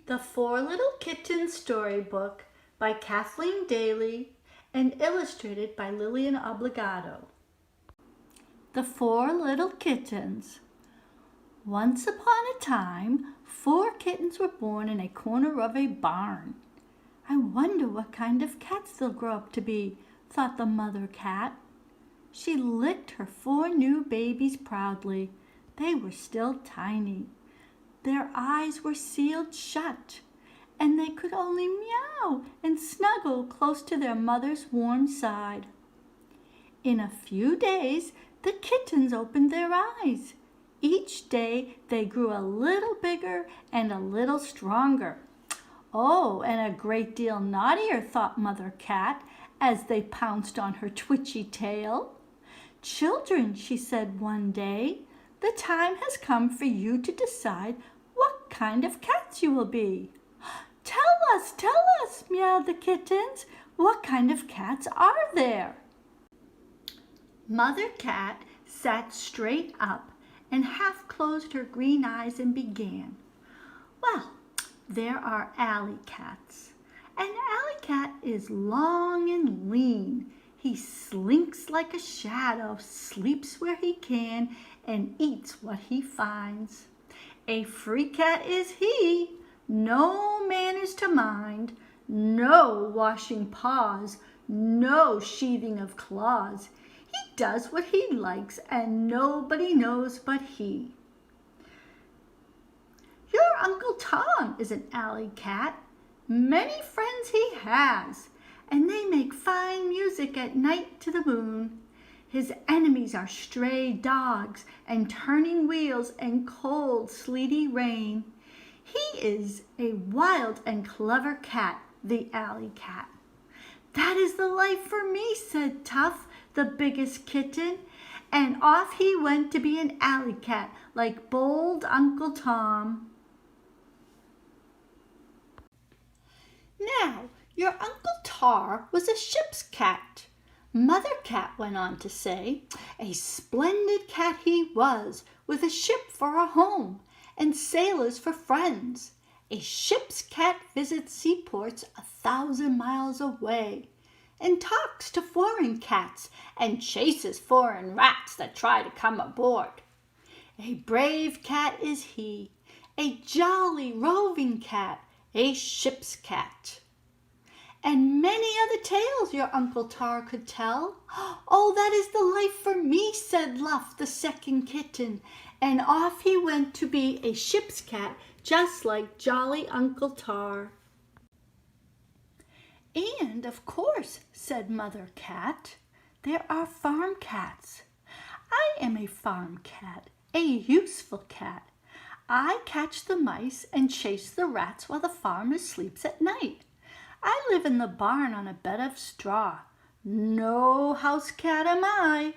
The Four Little Kittens storybook by Kathleen Daly and illustrated by Lillian Obligado. The Four Little Kittens. Once upon a time, 4 kittens were born in a corner of a barn. I wonder what kind of cats they'll grow up to be, thought the mother cat. She licked her 4 new babies proudly. They were still tiny. Their eyes were sealed shut, and they could only meow and snuggle close to their mother's warm side. In a few days, the kittens opened their eyes. Each day, they grew a little bigger and a little stronger. Oh, and a great deal naughtier, thought Mother Cat, as they pounced on her twitchy tail. "Children," she said one day, "the time has come for you to decide what kind of cats you will be." Tell us, meowed the kittens. "What kind of cats are there?" Mother Cat sat straight up and half closed her green eyes and began. "Well, there are alley cats. An alley cat is long and lean. He slinks like a shadow, sleeps where he can, and eats what he finds. A free cat is he, no manners to mind, no washing paws, no sheathing of claws. He does what he likes, and nobody knows but he. Your Uncle Tom is an alley cat. Many friends he has, and they make fine music at night to the moon. His enemies are stray dogs and turning wheels and cold, sleety rain. He is a wild and clever cat, the alley cat." "That is the life for me," said Tough, the biggest kitten, and off he went to be an alley cat like bold Uncle Tom. "Now, your Uncle Tar was a ship's cat," Mother Cat went on to say. "A splendid cat he was, with a ship for a home and sailors for friends. A ship's cat visits seaports 1,000 miles away and talks to foreign cats and chases foreign rats that try to come aboard. A brave cat is he, a jolly roving cat, a ship's cat." "And many other tales your Uncle Tar could tell." "Oh, that is the life for me," said Luff, the second kitten, and off he went to be a ship's cat, just like jolly Uncle Tar. "And, of course," said Mother Cat, "there are farm cats. I am a farm cat, a useful cat. I catch the mice and chase the rats while the farmer sleeps at night. I live in the barn on a bed of straw. No house cat am I.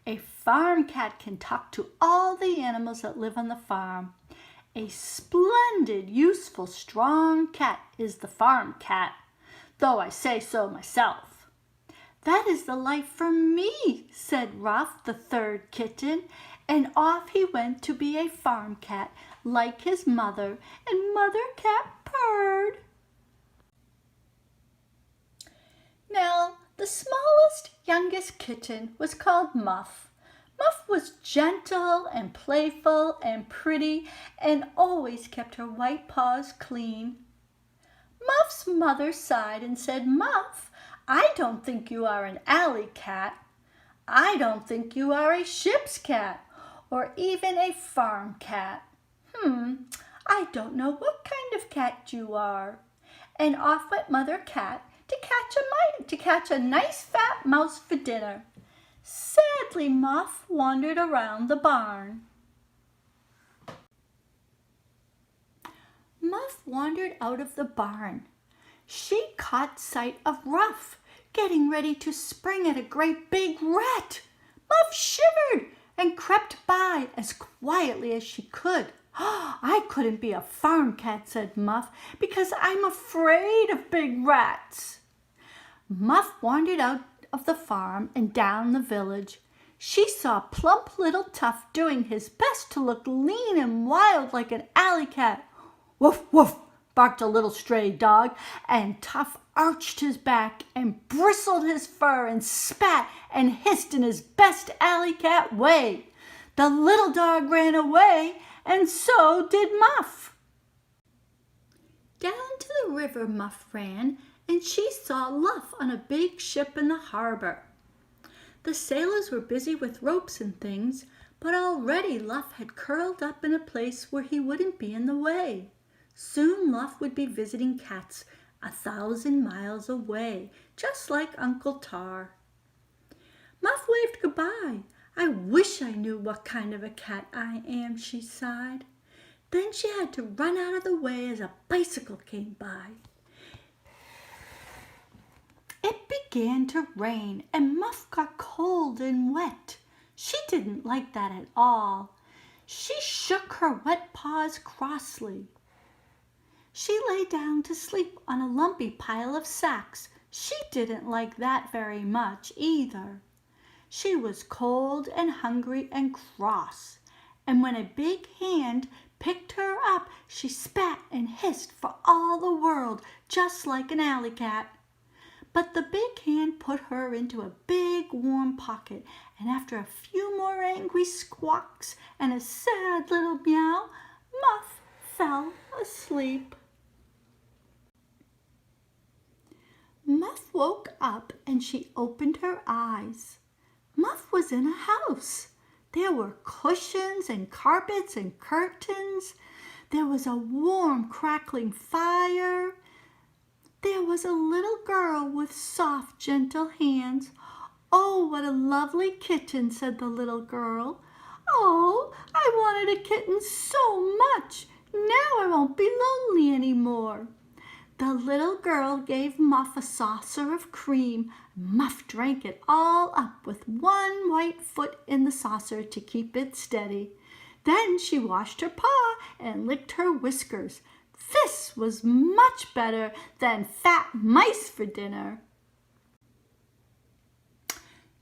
A farm cat can talk to all the animals that live on the farm. A splendid, useful, strong cat is the farm cat, though I say so myself." "That is the life for me," said Ruff, the third kitten, and off he went to be a farm cat like his mother, and Mother Cat purred. Now, the smallest, youngest kitten was called Muff. Muff was gentle and playful and pretty and always kept her white paws clean. Muff's mother sighed and said, "Muff, I don't think you are an alley cat. I don't think you are a ship's cat or even a farm cat. I don't know what kind of cat you are." And off went Mother Cat to catch a nice fat mouse for dinner. Sadly, Muff wandered around the barn. Muff wandered out of the barn. She caught sight of Ruff, getting ready to spring at a great big rat. Muff shivered and crept by as quietly as she could. "I couldn't be a farm cat," said Muff, "because I'm afraid of big rats." Muff wandered out of the farm and down the village. She saw plump little Tuff doing his best to look lean and wild like an alley cat. "Woof, woof," barked a little stray dog, and Tough arched his back and bristled his fur and spat and hissed in his best alley cat way. The little dog ran away, and so did Muff. Down to the river Muff ran, and she saw Luff on a big ship in the harbor. The sailors were busy with ropes and things, but already Luff had curled up in a place where he wouldn't be in the way. Soon Luff would be visiting cats 1,000 miles away, just like Uncle Tar. Muff waved goodbye. "I wish I knew what kind of a cat I am," she sighed. Then she had to run out of the way as a bicycle came by. It began to rain, and Muff got cold and wet. She didn't like that at all. She shook her wet paws crossly. She lay down to sleep on a lumpy pile of sacks. She didn't like that very much either. She was cold and hungry and cross, and when a big hand picked her up, she spat and hissed for all the world, just like an alley cat. But the big hand put her into a big warm pocket, and after a few more angry squawks and a sad little meow, Muff fell asleep. Muff woke up and she opened her eyes. Muff was in a house. There were cushions and carpets and curtains. There was a warm, crackling fire. There was a little girl with soft, gentle hands. "Oh, what a lovely kitten," said the little girl. "Oh, I wanted a kitten so much. Now I won't be lonely anymore." The little girl gave Muff a saucer of cream. Muff drank it all up with one white foot in the saucer to keep it steady. Then she washed her paw and licked her whiskers. This was much better than fat mice for dinner.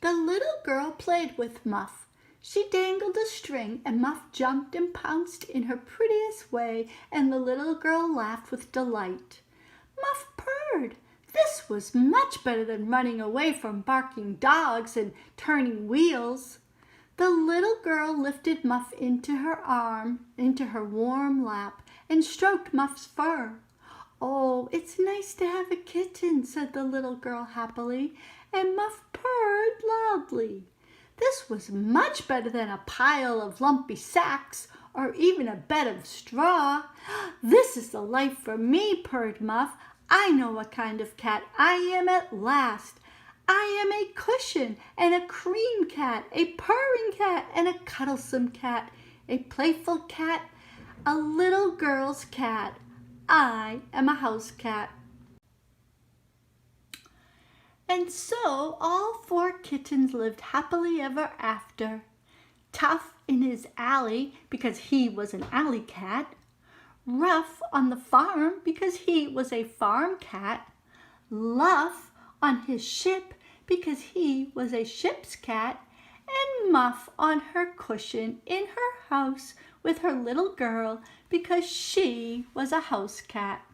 The little girl played with Muff. She dangled a string, and Muff jumped and pounced in her prettiest way, and the little girl laughed with delight. Muff purred. This was much better than running away from barking dogs and turning wheels. The little girl lifted Muff into her warm lap, and stroked Muff's fur. "Oh, it's nice to have a kitten," said the little girl happily, and Muff purred loudly. This was much better than a pile of lumpy sacks or even a bed of straw. "This is the life for me," purred Muff. "I know what kind of cat I am at last. I am a cushion and a cream cat, a purring cat and a cuddlesome cat, a playful cat, a little girl's cat. I am a house cat." And so all 4 kittens lived happily ever after. Tough in his alley because he was an alley cat, Rough on the farm because he was a farm cat, Luff on his ship because he was a ship's cat, and Muff on her cushion in her house with her little girl because she was a house cat.